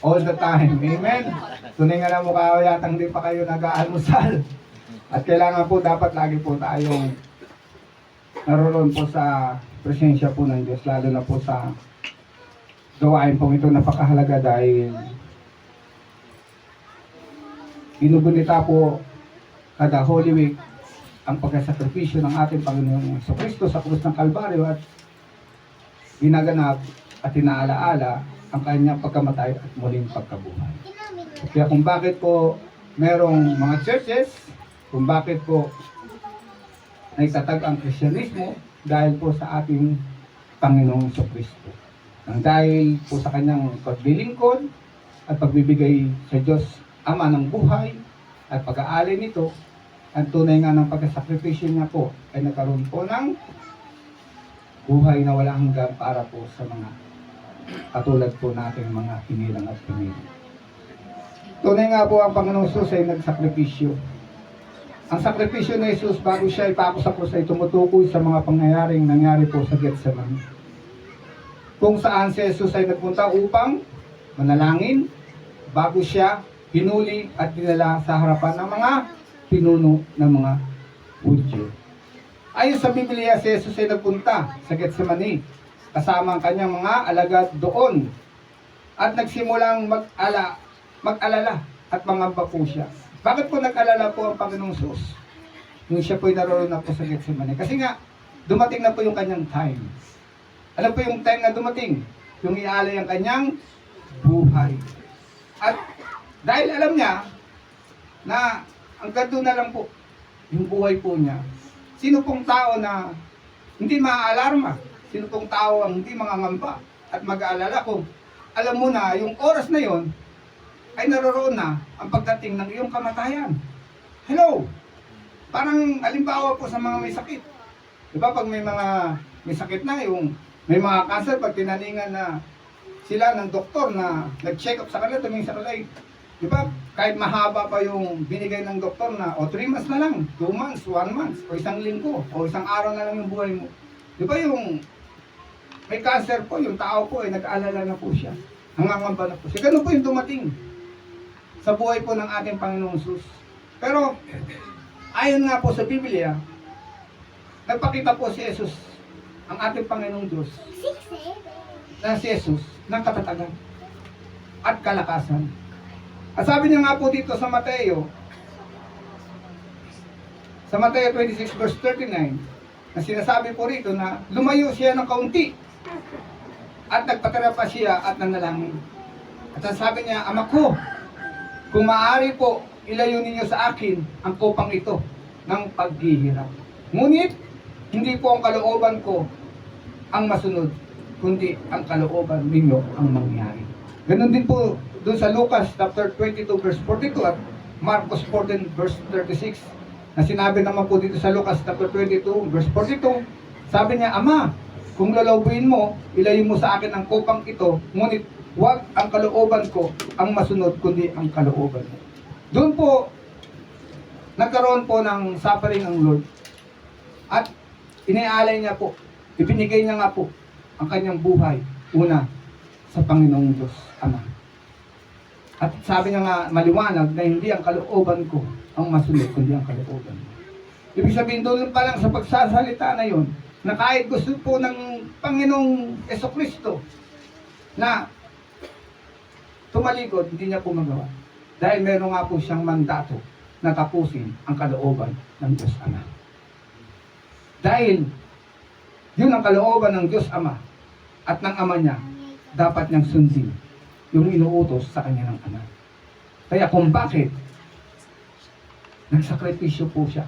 all the time. Amen? Tunay nga na mukha yatang di pa kayo nag-aalmusal. At kailangan po, dapat lagi po tayong naroon po sa presensya po ng Diyos, lalo na po sa gawain po ito napakahalaga dahil ginugunita po kada Holy Week ang pagkasakripisyo ng ating Panginoong Jesucristo sa krus ng Kalbaryo at ginaganap at inaalaala ang kanyang pagkamatay at muling pagkabuhay. Kaya kung bakit po merong mga churches, kung bakit po naitatag ang Kristyanismo, dahil po sa ating Panginoong Jesucristo. Nang dahil po sa kanyang paglilingkod at pagbibigay sa Diyos Ama ng buhay at pag-aali nito, ang tunay nga ng pagkasakripisyo niya po ay nagkaroon po ng buhay na walang hanggan para po sa mga katulad po nating mga hinilang at pinilang. Tunay nga po ang Panginoong Jesus ay nagsakripisyo. Ang sakripisyo ni Jesus bago siya ipako sa krus ay tumutukoy sa mga pangyayaring nangyari po sa Getsemani. Kung saan si Jesus ay nagpunta upang manalangin bago siya pinuli at dinala sa harapan ng mga pinuno ng mga Hudyo. Ayon sa Biblia, si Jesus ay nagpunta sa Getsemani kasama ang kanyang mga alagad doon at nagsimulang mag-alala at mangamba po siya. Bakit po nag-alala po ang Panginoong Jesus nung siya po'y naroon na po sa Getsemani? Kasi nga, dumating na po yung kanyang time. Alam po yung time na dumating? Yung iaalay ang kanyang buhay. At dahil alam niya na ang ganito na lang po yung buhay po niya, sino pong tao na hindi maaalarma? Sino pong tao ang hindi mangangamba at mag-aalala kung alam mo na yung oras na yon ay naroroon na ang pagdating ng iyong kamatayan. Hello! Parang halimbawa po sa mga may sakit. Diba pag may sakit na, yung may mga cancer, pag tinaningan na sila ng doktor na nag-check up sa kanila, tumingin sa kanila, diba kahit mahaba pa yung binigay ng doktor na, o 3 months na lang, 2 months, 1 month, o 1 linggo, o 1 araw na lang yung buhay mo. Diba yung may cancer po, yung tao po ay nag-aalala na po siya. Nangangamba na po siya. Ganun po yung dumating sa buhay po ng ating Panginoong Jesus. Pero, ayon nga po sa Biblia, nagpakita po si Jesus, ang ating Panginoong Diyos, na si Jesus, ng katatagan at kalakasan. At sabi niya nga po dito sa Mateo 26 verse 39, na sinasabi po rito na lumayo siya ng kaunti at nagpatira pa siya at nanalangin. At sabi niya, Ama ko, kung maaari po, ilayo ninyo sa akin ang kupang ito ng paghihirap. Ngunit, hindi po ang kalooban ko ang masunod, kundi ang kalooban ninyo ang mangyari. Ganon din po doon sa Lucas chapter 22 verse 42 at Marcos 14 verse 36 na sinabi naman po dito sa Lucas chapter 22 verse 42, sabi niya, Ama, kung lalawin mo, ilayo mo sa akin ang kupang ito, ngunit huwag ang kalooban ko ang masunod, kundi ang kalooban mo. Doon po, nagkaroon po ng suffering ang Lord. At iniaalay niya po, ibinigay niya nga po ang kanyang buhay, una, sa Panginoong Diyos, Ama. At sabi niya nga, maliwanag na hindi ang kalooban ko ang masunod, kundi ang kalooban mo. Ibig sabihin, doon pa lang sa pagsasalita na yon, na kahit gusto po ng Panginoong Jesucristo na tumalikod, hindi niya po magawa. Dahil meron nga po siyang mandato na tapusin ang kalooban ng Diyos Ama. Dahil yun ang kalooban ng Diyos Ama at ng Ama niya, dapat niyang sundin yung inuutos sa kanya ng Ama. Kaya kung bakit nagsakripisyo po siya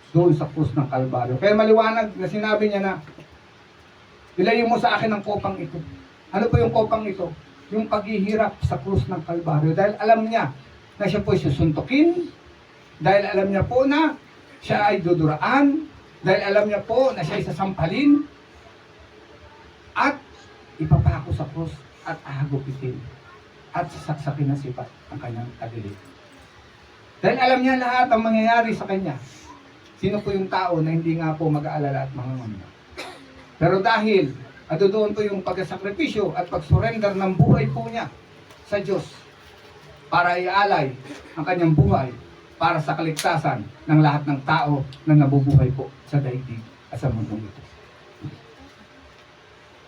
doon sa krus ng Kalbaryo. Kaya maliwanag na sinabi niya na ilayo mo sa akin ang kopang ito. Ano po yung kopang ito? Yung paghihirap sa krus ng Kalbaryo. Dahil alam niya na siya po ay susuntukin. Dahil alam niya po na siya ay duduraan. Dahil alam niya po na siya ay sasampalin. At ipapako sa krus at ahagupitin. At sasaksakin na sipat ang kanyang kadilig. Dahil alam niya lahat ang mangyayari sa kanya. Sino po yung tao na hindi nga po mag-aalala at mangangamba? Pero dahil doon po yung pagkasakripisyo at pag-surrender ng buhay po niya sa Diyos para ialay ang kanyang buhay para sa kaligtasan ng lahat ng tao na nabubuhay po sa daigdig at sa mundong ito.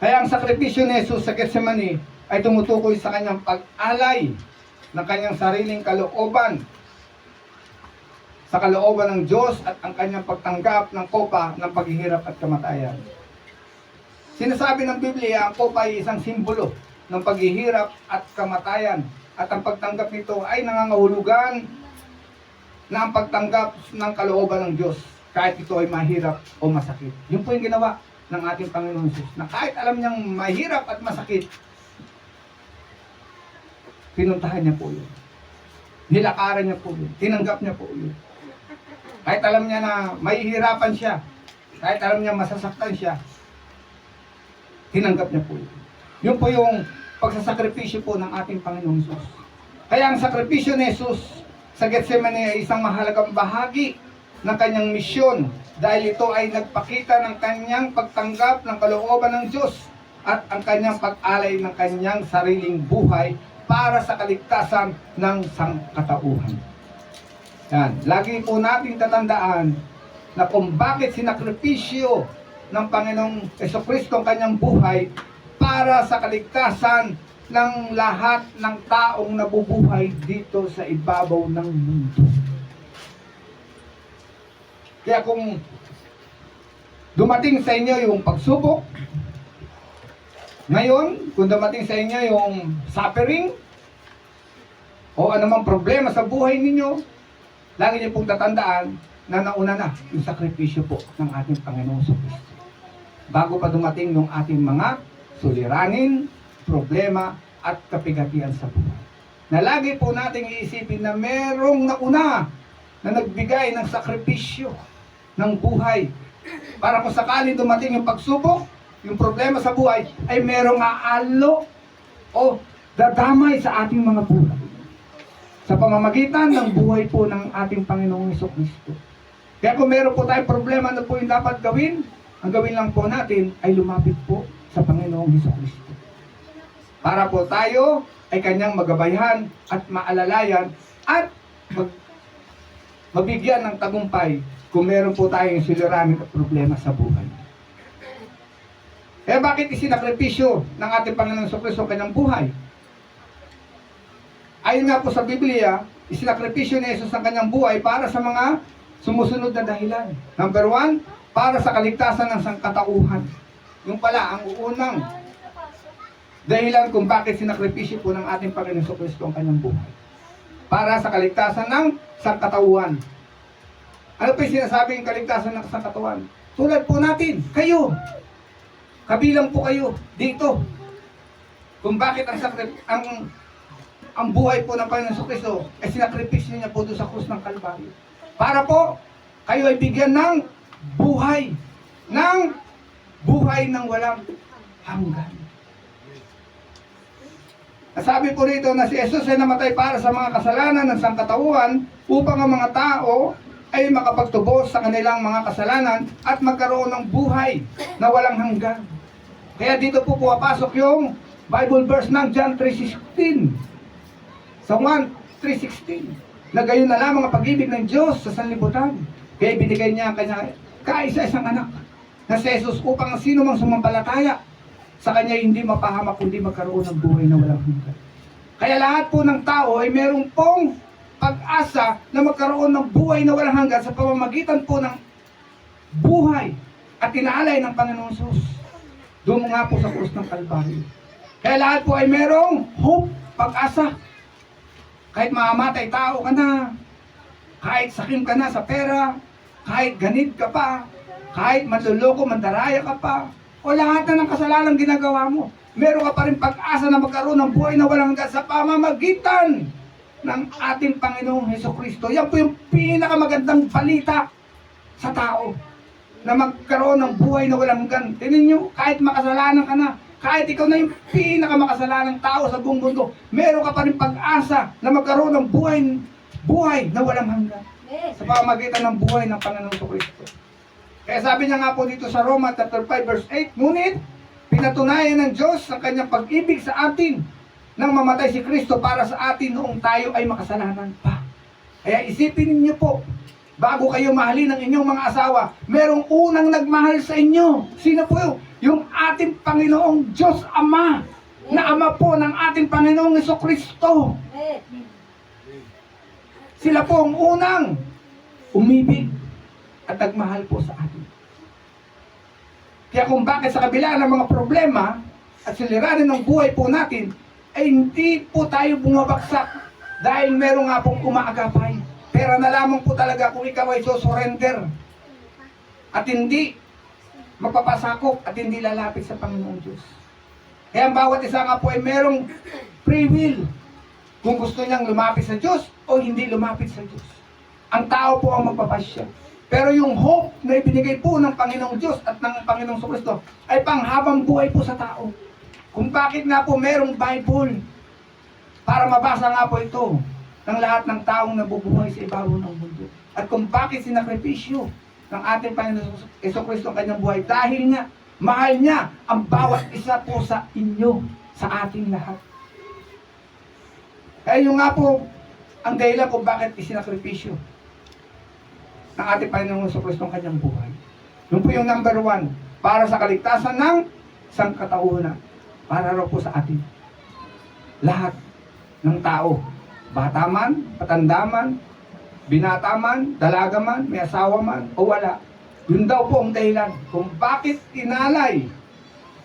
Kaya ang sakripisyo ni Jesus sa Getsemani ay tumutukoy sa kanyang pag-alay ng kanyang sariling kalooban sa kalooban ng Diyos at ang kanyang pagtanggap ng kopa ng paghihirap at kamatayan. Sinasabi ng Biblia, ang kopa ay isang simbolo ng paghihirap at kamatayan at ang pagtanggap nito ay nangangahulugan na ang pagtanggap ng kalooban ng Diyos kahit ito ay mahirap o masakit. Yun po yung ginawa ng ating Panginoon Jesus, na kahit alam niyang mahirap at masakit, pinuntahan niya po yun. Nilakaran niya po yun. Tinanggap niya po yun. Kahit alam niya na mahihirapan siya, kahit alam niya masasaktan siya, tinanggap niya po yun. Yun po yung pagsasakripisyo po ng ating Panginoon Jesus. Kaya ang sakripisyo ni Jesus sa Getsemani ay isang mahalagang bahagi ng kanyang misyon dahil ito ay nagpakita ng kanyang pagtanggap ng kalooban ng Diyos at ang kanyang pag-alay ng kanyang sariling buhay para sa kaligtasan ng sangkatauhan. Yan. Lagi po nating tatandaan na kung bakit sinakripisyo ng Panginoong Jesucristo ang kanyang buhay para sa kaligtasan ng lahat ng taong nabubuhay dito sa ibabaw ng mundo. Kaya kung dumating sa inyo yung pagsubok, ngayon, kung dumating sa inyo yung suffering, o anumang problema sa buhay ninyo, lagi niyo pong tatandaan na nauna na yung sakripisyo po ng ating Panginoong Jesucristo. Bago pa dumating yung ating mga suliranin, problema, at kapigatian sa buhay. Na lagi po nating iisipin na merong nauna na nagbigay ng sakripisyo ng buhay para kung sakali dumating yung pagsubok, yung problema sa buhay, ay merong aalo o dadamay sa ating mga buhay sa pamamagitan ng buhay po ng ating Panginoong Jesucristo. Kaya kung meron po tayong problema na po yung dapat gawin, ang gawin lang po natin ay lumapit po sa Panginoong Jesucristo. Para po tayo ay kanyang magabayhan at maalalayan at mabigyan ng tagumpay kung meron po tayong suliranin at problema sa buhay. Eh bakit isinakripisyo ng ating Panginoong Jesucristo ang kanyang buhay? Ayon nga po sa Biblia, isinakripisyo ni Jesus ang kanyang buhay para sa mga sumusunod na dahilan. Number 1, para sa kaligtasan ng sangkatauhan. Yung pala, ang unang dahilan kung bakit sinakripisyo po ng ating Panginoong Jesucristo ang kanyang buhay. Para sa kaligtasan ng sangkatauhan. Ano po yung sinasabing kaligtasan ng sangkatauhan? Tulad po natin, kayo. Kabilang po kayo dito. Kung bakit ang buhay po ng Panginoong Jesucristo ay sinakripisyo niya po doon sa krus ng Kalbaryo. Para po kayo ay bigyan ng buhay. Ng buhay ng walang hanggan. Nasabi po rito na si Jesus ay namatay para sa mga kasalanan ng sangkatauhan upang ang mga tao ay makapagtubos sa kanilang mga kasalanan at magkaroon ng buhay na walang hanggan. Kaya dito po pumapasok yung Bible verse ng John 3:16. Sa 1:3:16. Na gayon na lamang ang pag-ibig ng Diyos sa sanlibutan. Kaya binigay niya ang kanyang kaisa-isang anak na si Jesus upang ang sino mang sumampalataya sa kanya hindi mapahamak kundi magkaroon ng buhay na walang hanggan. Kaya lahat po ng tao ay meron pong pag-asa na magkaroon ng buhay na walang hanggan sa pamamagitan po ng buhay at inaalay ng Panginoon Jesus. Doon nga po sa krus ng Kalbaryo. Kaya lahat po ay merong hope, pag-asa. Kahit mamamatay tao ka na, kahit sakim ka na sa pera, kahit ganid ka pa, kahit manluloko, mandaraya ka pa, o lahat na ng kasalanang ginagawa mo, meron ka pa rin pag-asa na magkaroon ng buhay na walang hanggan sa pamamagitan ng ating Panginoong Jesucristo. Yan po yung pinakamagandang balita sa tao, na magkaroon ng buhay na walang hanggan. Tingnan nyo, kahit makasalanan ka na, kahit ikaw na yung pinakamakasalanan tao sa buong mundo, meron ka pa rin pag-asa na magkaroon ng buhay na walang hanggan sa pamamagitan ng buhay ng Panginoong Jesucristo. Kaya sabi niya nga po dito sa Roma chapter 5 verse 8, ngunit pinatunayan ng Diyos ang kanyang pag-ibig sa atin nang mamatay si Kristo para sa atin noong tayo ay makasalanan pa. Kaya isipin ninyo po, bago kayo mahalin ng inyong mga asawa, merong unang nagmahal sa inyo. Sino po yun? Yung ating Panginoong Diyos Ama, na Ama po ng ating Panginoong Jesucristo. Sila po ang unang umibig at nagmahal po sa atin. Kaya kung bakit sa kabila ng mga problema at siliranin ng buhay po natin, ay hindi po tayo bumabagsak dahil meron nga pong umaagapay. Pera na lamang po talaga kung ikaw ay surrender at hindi magpapasakop at hindi lalapit sa Panginoong Diyos. Kaya ang bawat isa nga po ay merong free will kung gusto niyang lumapit sa Diyos o hindi lumapit sa Diyos. Ang tao po ang magpapasya. Pero yung hope na ibinigay po ng Panginoong Diyos at ng Panginoong Jesucristo ay panghabang buhay po sa tao. Kung bakit nga po merong Bible para mabasa nga po ito ng lahat ng taong nabubuhay sa ibabaw ng mundo. At kung bakit sinakripisyo ng ating Panginoong Jesucristo ang kanyang buhay dahil nga mahal niya ang bawat isa po sa inyo, sa ating lahat. Kaya yung nga po ang dahilan kung bakit isinakripisyo ng ating Panginoong Jesucristo ang kanyang buhay. Yun po yung number 1, para sa kaligtasan ng sangkatauhan, para raw po sa atin. Lahat ng tao, bata man, patanda man, binata man, dalaga man, may asawa man, o wala. Yun daw po ang dahilan kung bakit inalay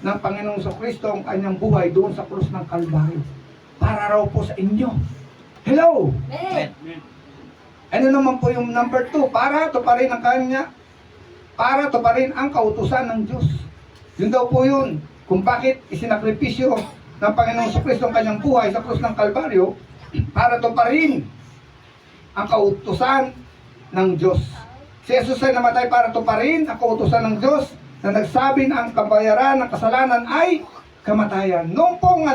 ng Panginoong Jesucristo ang kanyang buhay doon sa krus ng Kalbaryo. Para raw po sa inyo. Hello! Amen. Ano naman po yung number 2? Para tuparin ang kanya, para tuparin ang kautusan ng Diyos. Yun daw po yun. Kung bakit isinakripisyo ng Panginoong Jesucristo ang kanyang buhay sa krus ng Kalbaryo, para tuparin ang kautusan ng Diyos. Si Jesus ay namatay para tuparin ang kautusan ng Diyos na nagsabi na ang kabayaran ng kasalanan ay kamatayan. Noong pong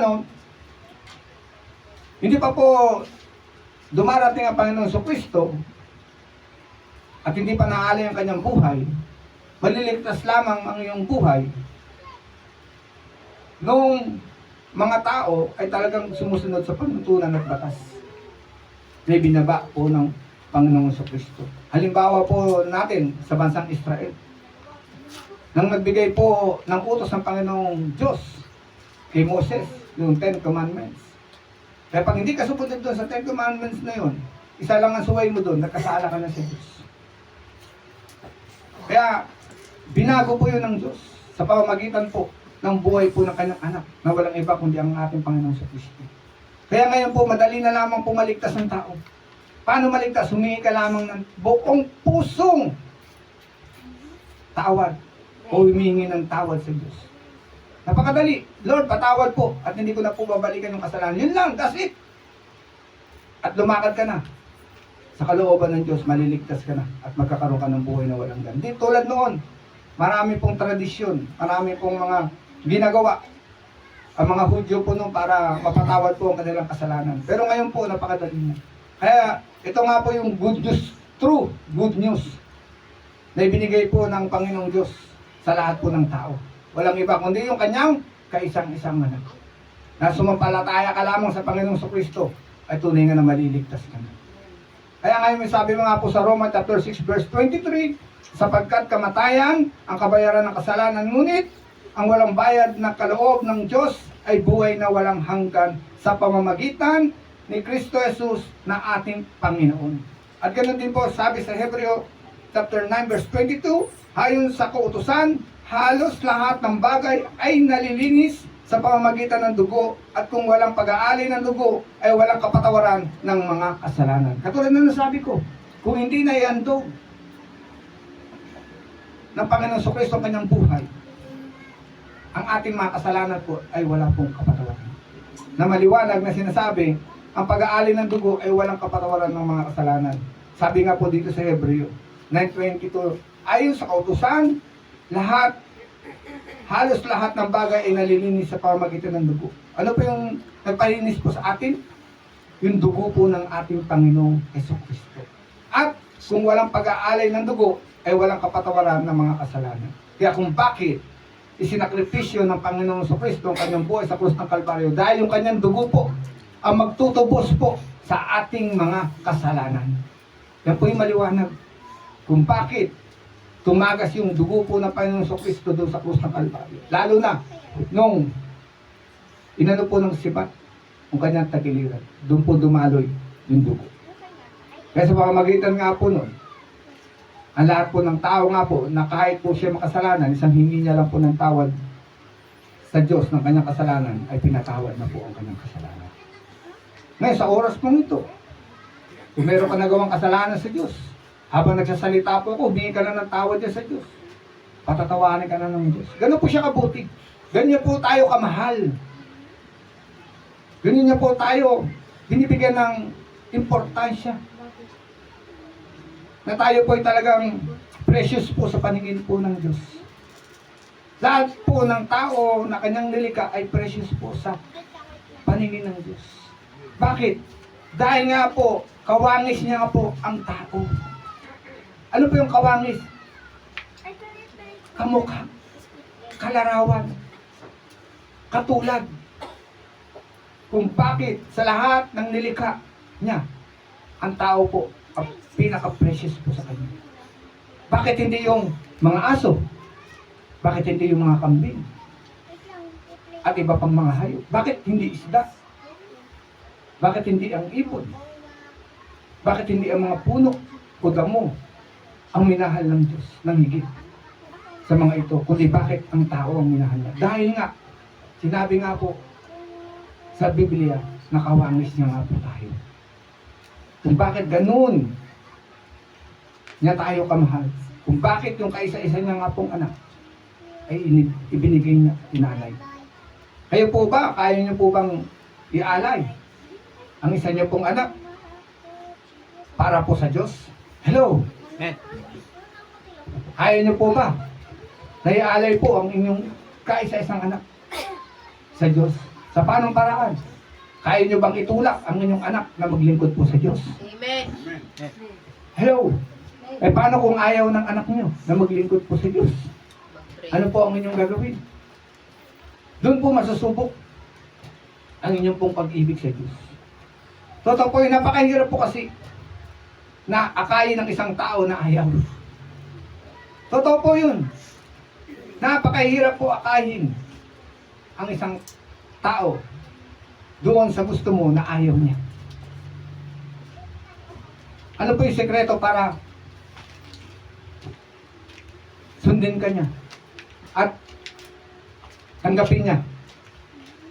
hindi pa po dumarating ang Panginoong Jesucristo at hindi pa naaalay ang kanyang buhay, maliligtas lamang ang iyong buhay. Noong mga tao ay talagang sumusunod sa panuntunan at batas na binaba po ng Panginoong Jesucristo. Halimbawa po natin sa bansang Israel, nang nagbigay po ng utos ng Panginoong Diyos kay Moses, yung 10 Commandments. Kaya pag hindi ka sumunod doon sa 10 Commandments na yun, isa lang ang suway mo doon, nagkasala ka na sa Diyos. Kaya binago po yun ng Diyos sa pamamagitan po ng buhay po ng kanyang anak na walang iba kundi ang ating Panginoong Jesucristo. Kaya ngayon po, madali na lamang po maligtas ng tao. Paano maligtas? Humingi ka lamang ng buong pusong tawad o humingi ng tawad sa Diyos. Napakadali. Lord, patawad po at hindi ko na po babalikan yung kasalanan. Yun lang, that's it. At lumakad ka na. Sa kalooban ng Diyos, maliligtas ka na at magkakaroon ka ng buhay na walang ganun. Di tulad noon, marami pong tradisyon, marami pong mga ginagawa ang mga Hudyo po noon para mapatawad po ang kanilang kasalanan. Pero ngayon po, napakadali na. Kaya, ito nga po yung good news, true good news na ibinigay po ng Panginoong Diyos sa lahat po ng tao. Walang iba kundi yung kanyang kaisang-isang anak. Na sumampalataya ka lamang sa Panginoong Jesucristo ay tunay nga na maliligtas ka na. Kaya ngayon may sabi mga po sa Roma chapter 6 verse 23, sapagkat kamatayan ang kabayaran ng kasalanan, ngunit ang walang bayad na kaloob ng Diyos ay buhay na walang hanggan sa pamamagitan ni Kristo Jesus na ating Panginoon. At ganoon din po sabi sa Hebreo chapter 9 verse 22, ayon sa kautusan, halos lahat ng bagay ay nalilinis sa pamamagitan ng dugo, at kung walang pag-aali ng dugo ay walang kapatawaran ng mga kasalanan. Katulad na nasabi ko, kung hindi na iandog ng Panginoon Jesucristo ang kanyang buhay, ang ating mga kasalanan po ay wala pong kapatawaran. Na maliwanag na sinasabi, ang pag-aali ng dugo ay walang kapatawaran ng mga kasalanan. Sabi nga po dito sa Hebreo 9:22, ayon sa kautusan, halos lahat ng bagay ay nalilinis sa pamamagitan ng dugo. Ano po yung nagpalinis po sa atin? Yung dugo po ng ating Panginoong Jesucristo. At kung walang pag-aalay ng dugo, ay walang kapatawaran ng mga kasalanan. Kaya kung bakit isinakripisyo ng Panginoong Jesucristo ang kanyang buhay sa krus ng Kalbaryo dahil yung kanyang dugo po ang magtutubos po sa ating mga kasalanan. Yan po yung maliwanag kung bakit tumagas yung dugo po ng Panginoong Jesucristo doon sa krus ng Kalbaryo. Lalo na nung inano po ng sibat ang kanyang tagiliran, doon po dumaloy yung dugo. Kaya sa pamamagitan nga po nun, ang lahat po ng tao nga po, na kahit po siya makasalanan, isang hingi niya lang po ng tawad sa Diyos ng kanyang kasalanan, ay pinatawad na po ang kanyang kasalanan. Ngayon, sa oras pong ito, kung meron ka nagawang kasalanan sa Diyos, habang nagsasalita po ako, humingi ka na ng tawad niya sa Diyos. Patatawanin ka na ng Diyos. Ganun po siya kabuti. Ganyan po tayo kamahal. Ganyan niya po tayo binibigyan ng importansya. Na tayo po ay talagang precious po sa paningin po ng Diyos. Lahat po ng tao na kanyang nilikha ay precious po sa paningin ng Diyos. Bakit? Dahil nga po, kawangis niya nga po ang tao. Ano po yung kawangis? Kamukha, kalarawan, katulad. Kung bakit sa lahat ng nilikha niya, ang tao po, ang pinaka-precious po sa kanya. Bakit hindi yung mga aso? Bakit hindi yung mga kambing? At iba pang mga hayop? Bakit hindi isda? Bakit hindi ang ibon? Bakit hindi ang mga puno o damo ang minahal ng Diyos ng higit sa mga ito? Kundi bakit ang tao ang minahal niya? Dahil nga, sinabi nga po sa Biblia, nakawangis niya nga po tayo. Kung bakit ganun niya tayo kamahal. Kung bakit yung kaisa-isa niya nga pong anak ay ibinigay niya, inalay. Kayo po ba, kaya niyo po bang ialay ang isa niyo pong anak para po sa Diyos? Hello? Kaya niyo po ba na ialay po ang inyong kaisa-isang anak sa Diyos? Sa paanong paraan? Kaya niyo bang itulak ang inyong anak na maglingkod po sa Diyos? Amen. Hello? Eh paano kung ayaw ng anak niyo na maglingkod po sa Diyos? Ano po ang inyong gagawin? Doon po masusubok ang inyong pong pag-ibig sa Diyos. Totoo po yun, napakahirap po kasi na akayin ng isang tao na ayaw. Totoo po yun. Napakahirap po akayin ang isang tao doon sa gusto mo na ayaw niya. Ano po yung sekreto para sundin ka niya at tanggapin niya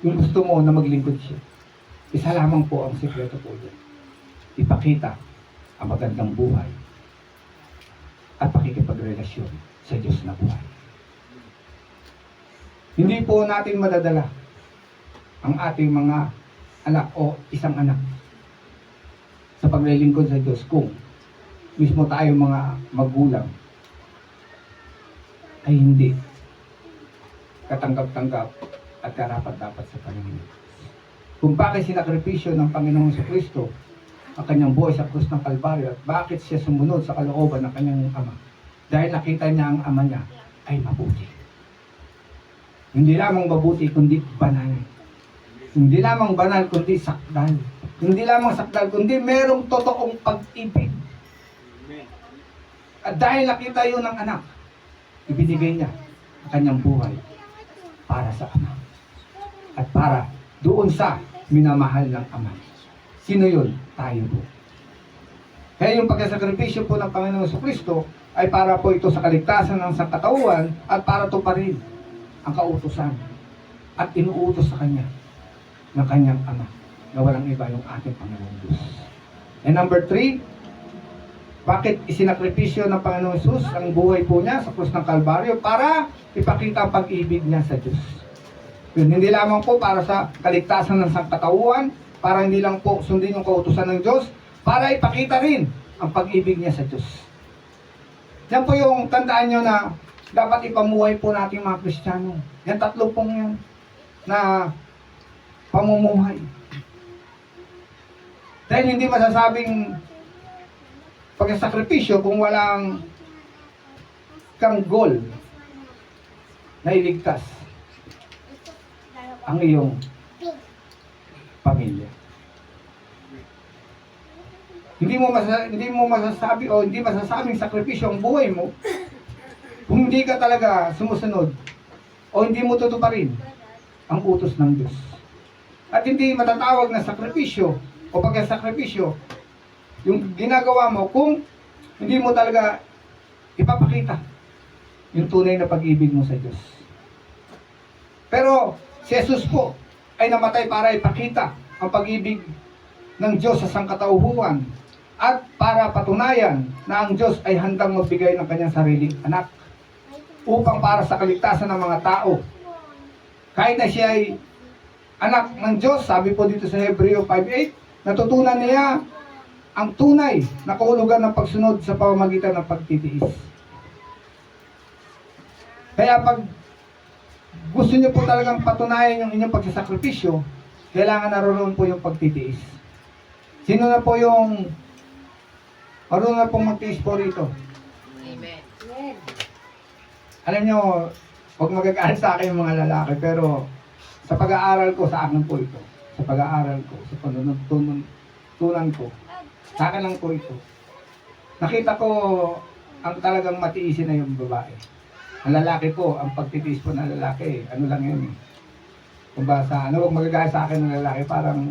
yung gusto mo na maglingkod siya? Isa lamang po ang sekreto po dyan. Ipakita ang magandang buhay at pakikipagrelasyon sa Diyos na buhay. Hindi po natin madadala ang ating mga anak o isang anak sa paglilingkod sa Diyos kung mismo tayo mga magulang ay hindi katanggap-tanggap at karapat-dapat sa Panginoon. Kung bakit sinakripisyo ng Panginoong Jesucristo ang kanyang buhay sa krus ng Kalbaryo at bakit siya sumunod sa kalooban ng kanyang ama? Dahil nakita niya ang ama niya ay mabuti. Hindi lamang mabuti kundi banal. Hindi lamang banal kundi sakdal. Hindi lamang sakdal kundi merong totoong pag-ibig. At dahil nakita yun ng anak, ibinigay niya ang kanyang buhay para sa ama. At para doon sa minamahal ng ama. Sino yun? Tayo po. Kaya yung pagkasakripisyo po ng Panginoong Jesucristo ay para po ito sa kaligtasan ng sangkatauhan at para to pa rin ang kautusan at inuutos sa kanya ng kanyang ama na walang iba yung ating Panginoong Diyos. And number 3, bakit isinakripisyo ng Panginoong Jesus ang buhay po niya sa krus ng Kalbaryo? Para ipakita ang pag-ibig niya sa Diyos. Yun, hindi lamang po para sa kaligtasan ng sangkatauhan, para hindi lang po sundin yung kautusan ng Diyos, para ipakita rin ang pag-ibig niya sa Diyos. Yan po yung tandaan nyo na dapat ipamuhay po natin mga Kristiyano. Yan tatlo pong yan na pamumuhay. Dahil hindi masasabing pagsasakripisyo kung walang kang goal na iligtas ang iyong pamilya. Hindi mo masasabi o hindi masasabing sakripisyo ang buhay mo kung hindi ka talaga sumusunod o hindi mo tutuparin ang utos ng Diyos. At hindi matatawag na sakripisyo o pagkasakripisyo yung ginagawa mo kung hindi mo talaga ipapakita yung tunay na pag-ibig mo sa Diyos. Pero si Jesus po ay namatay para ipakita ang pag-ibig ng Diyos sa sangkatauhan at para patunayan na ang Diyos ay handang magbigay ng kanyang sariling anak upang para sa kaligtasan ng mga tao. Kahit na siya ay anak ng Diyos, sabi po dito sa Hebreo 5:8, natutunan niya ang tunay na kahulugan ng pagsunod sa pamamagitan ng pagtitiis. Kaya pag gusto niyo po talagang patunayan yung inyong pagsasakripisyo, kailangan naroon po yung pagtitiis. Sino na po yung marunong na pong magtiis po rito? Amen. Alam nyo, huwag magagalit sa akin yung mga lalaki, pero sa pag-aaral ko, sa akin po ito. Sa pag-aaral ko, sa panuntunan ko, sa akin lang po ito. Nakita ko ang talagang matiisin na yung babae. Ang lalaki po, ang pagtitiis po ng lalaki, ano lang yun eh. Kung ba sa, huwag magagalit sa akin ng lalaki, parang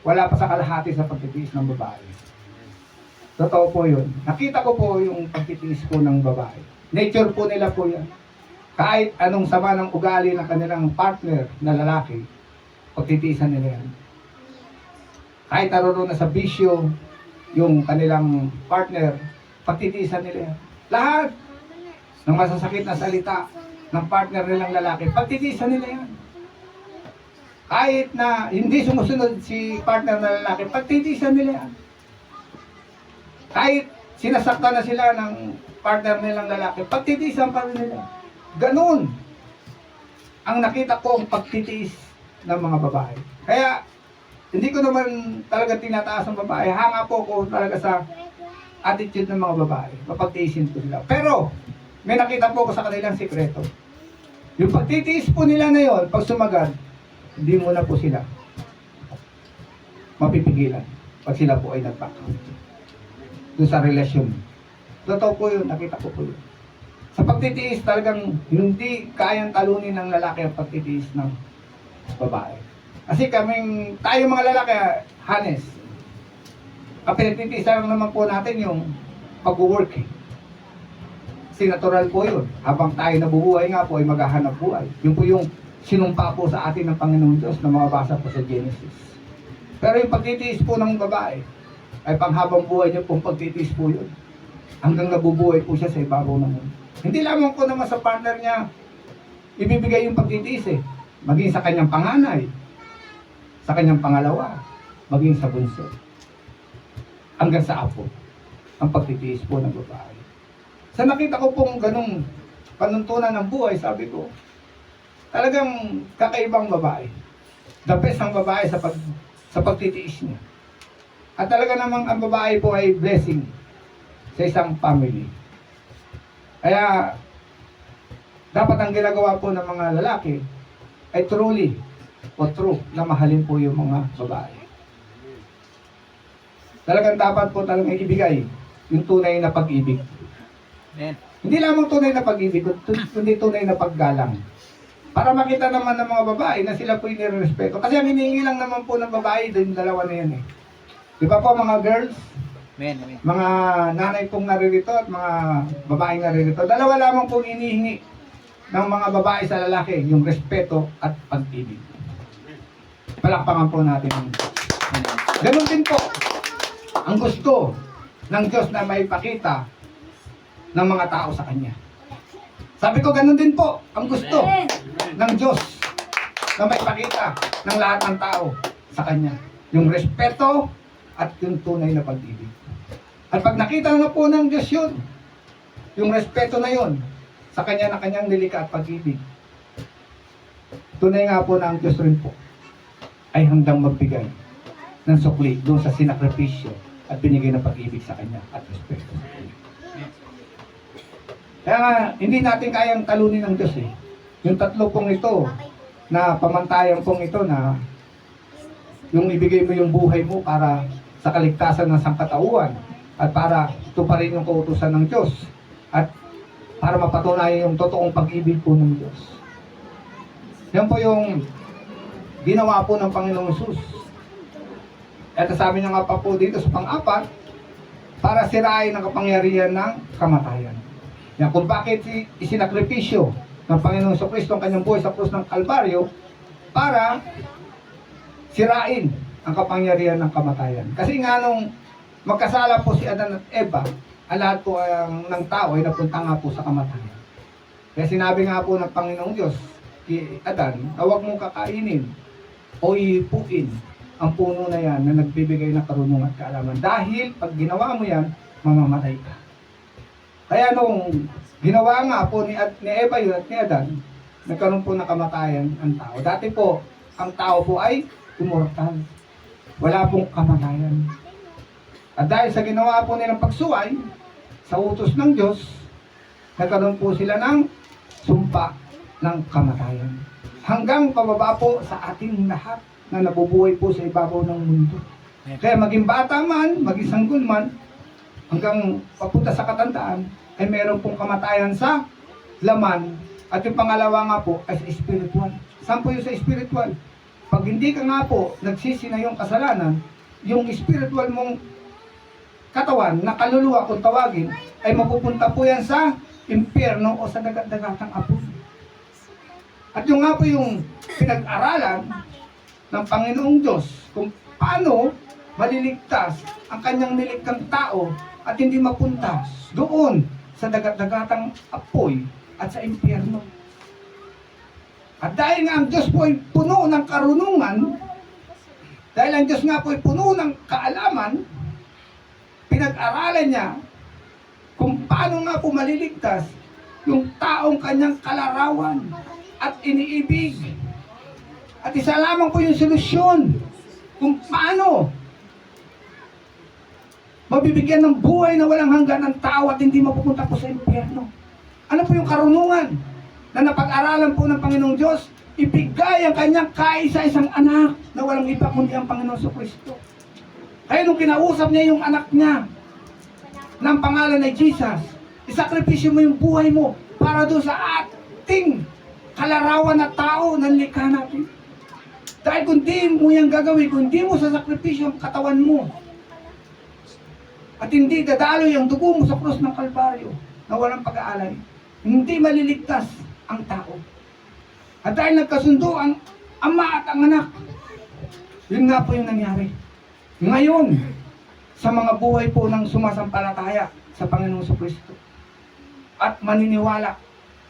wala pa sa kalahati sa pagtitiis ng babae. Totoo po yun. Nakita ko po yung pagtitiis po ng babae. Nature po nila po yan. Kahit anong sama ng ugali ng kanilang partner na lalaki, pagtitiisan nila yan. Kahit naroon na sa bisyo, yung kanilang partner, pagtitiisan nila yan. Lahat ng masasakit na salita ng partner nilang lalaki, pagtitiisan nila yan. Kahit na hindi sumusunod si partner na lalaki, pagtitiisan nila yan. Kahit sinasaktan na sila ng partner nilang lalaki, pagtitiisan pa rin nila. Ganun ang nakita ko ang pagtitiis ng mga babae. Kaya, hindi ko naman talaga tinataas ang babae. Hanga po ko talaga sa attitude ng mga babae. Mapagtiisin ko nila. Pero, may nakita po ko sa kanilang sikreto. Yung pagtitiis po nila na yun, pag sumagad, hindi mo na po sila mapipigilan pag sila po ay nag-back out doon sa relasyon. Totoo po yun, nakita ko po yun. Sa pagtitiis, talagang hindi kayang talunin ng lalaki ang pagtitiis ng babae. Kasi tayo mga lalaki, honest, ang pinagtitiis lang naman po natin yung pag-work eh. Kasi natural po yun. Habang tayo nabubuhay nga po ay maghahanap buhay. Yun po yung sinumpa po sa atin ng Panginoon Diyos na mababasa po sa Genesis. Pero yung pagtitiis po ng babae, ay panghabang buhay niyo pong pagtitiis po yun. Hanggang nabubuhay po siya sa ibabaw ng mundo. Hindi lamang po naman sa partner niya ibibigay yung pagtitiis eh. Maging sa kanyang panganay, sa kanyang pangalawa, maging sa bunso. Hanggang sa apo, ang pagtitiis po ng babae. Sa nakita ko pong ganung panuntunan ng buhay, sabi ko, talagang kakaibang babae. The best ang babae sa pagtitiis niya. At talaga namang ang babae po ay blessing sa isang family. Kaya, dapat ang ginagawa po ng mga lalaki ay truly o true na mahalin po yung mga babae. Talagang dapat po talagang ibigay yung tunay na pag-ibig. Amen. Hindi lamang tunay na pag-ibig, kundi tunay na paggalang. Para makita naman ng mga babae na sila po yung nirespeto. Kasi ang hinihingi lang naman po ng babae, yung dalawa na yan eh. Di ba po mga girls, Amen. Amen. mga nanay pong naririto at mga babaeng naririto, dalawa lamang pong hinihingi ng mga babae sa lalaki, yung respeto at pag-ibig. Palakpakan po natin. Ganun din po ang gusto ng Diyos na may pakita ng mga tao sa Kanya. Sabi ko, ganun din po ang gusto ng Diyos na may pakita ng lahat ng tao sa Kanya. Yung respeto at yung tunay na pag-ibig. At pag nakita na po ng Diyos yun, yung respeto na yun, sa Kanya na Kanyang nilika at pag-ibig, tunay nga po na ang Diyos rin po ay handang magbigay ng sukli doon sa sinakripisyo at binigay ng pag-ibig sa Kanya at respeto sa Kanya. Kaya nga, hindi natin kayang talunin ng Diyos eh. Yung tatlo pong ito, na pamantayan pong ito na yung ibigay mo yung buhay mo para sa kaligtasan ng sangkatauhan at para tuparin yung kautusan ng Diyos at para mapatunayan yung totoong pag-ibig po ng Diyos. Yan po yung ginawa po ng Panginoong Hesus. At sabi niya nga pa po dito sa pang-apat, para sirain ang kapangyarihan ng kamatayan. Yan kung bakit isinakripisyo ng Panginoong Jesucristo ang kanyang buhay sa krus ng Kalbaryo para sirain ang kapangyarihan ng kamatayan. Kasi nga nung magkasala po si Adan at Eva, ang lahat po ng tao ay napunta nga po sa kamatayan. Kaya sinabi nga po ng Panginoong Diyos kay Adan na huwag mong kakainin o ihipuin ang puno na yan na nagbibigay ng karunungan at kaalaman. Dahil pag ginawa mo yan, mamamatay ka. Kaya nung ginawa nga po ni Eva yun at ni Adan, nagkaroon po ng kamatayan ang tao. Dati po, ang tao po ay immortal. Wala pong kamatayan. At dahil sa ginawa po nilang pagsuway, sa utos ng Diyos, nagkaroon po sila ng sumpa ng kamatayan. Hanggang pababa po sa ating lahat na nabubuhay po sa ibabaw ng mundo. Kaya maging bata man, maging sanggol man, hanggang papunta sa katandaan, ay meron pong kamatayan sa laman. At yung pangalawa nga po ay sa spiritual. Saan po yung sa spiritual? Pag hindi ka nga po nagsisi na yung kasalanan, yung spiritual mong katawan na kaluluwa kung tawagin, ay mapupunta po yan sa impyerno o sa dagat-dagatang apoy. At yung nga po yung pinag-aralan ng Panginoong Diyos kung paano maliligtas ang kanyang nilikang tao at hindi mapunta doon sa dagat-dagatang apoy at sa impyerno. At dahil nga ang Diyos po ay puno ng karunungan, dahil ang Diyos nga po ay puno ng kaalaman, pinag-aralan niya kung paano nga po maliligtas yung taong kanyang kalarawan at iniibig. At isa lamang po yung solusyon kung paano mabibigyan ng buhay na walang hanggan ang tao at hindi mapupunta po sa impyerno. Ano po yung karunungan na napag-aralan po ng Panginoong Diyos? Ibigay ang kanyang kaisa-isang anak na walang iba kundi ang Panginoong Jesucristo. Kaya nung kinausap niya yung anak niya ng pangalan ay Jesus, isakripisyo mo yung buhay mo para doon sa ating kalarawan na tao ng likha natin. Dahil kung di mo yan gagawin, kung di mo sasakripisyo ang katawan mo, at hindi dadaloy ang dugo mo sa krus ng Kalbaryo na walang pag-aalay, hindi maliligtas ang tao. At dahil nagkasundo ang ama at ang anak, yun nga po yung nangyari. Ngayon, sa mga buhay po ng sumasampalataya sa Panginoong Jesucristo at maniniwala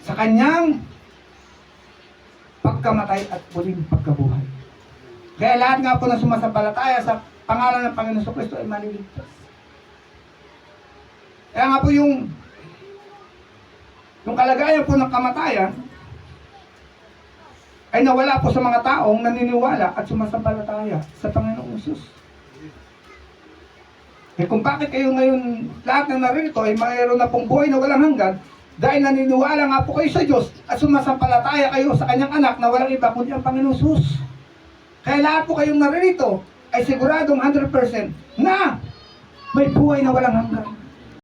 sa kanyang pagkamatay at muling pagkabuhay. Kaya lahat nga po ng sumasampalataya sa pangalan ng Panginoong Jesucristo ay maliligtas. Kaya nga po yung kalagayan po ng kamatayan ay nawala po sa mga taong naniniwala at sumasampalataya sa Panginoong Hesus. Eh kung bakit kayo ngayon lahat ng narito ay mayroon na pong buhay na walang hanggan dahil naniniwala nga po kayo sa Diyos at sumasampalataya kayo sa kanyang anak na walang iba kundi ang Panginoong Hesus. Kaya lahat po kayong narito ay siguradong 100% na may buhay na walang hanggan.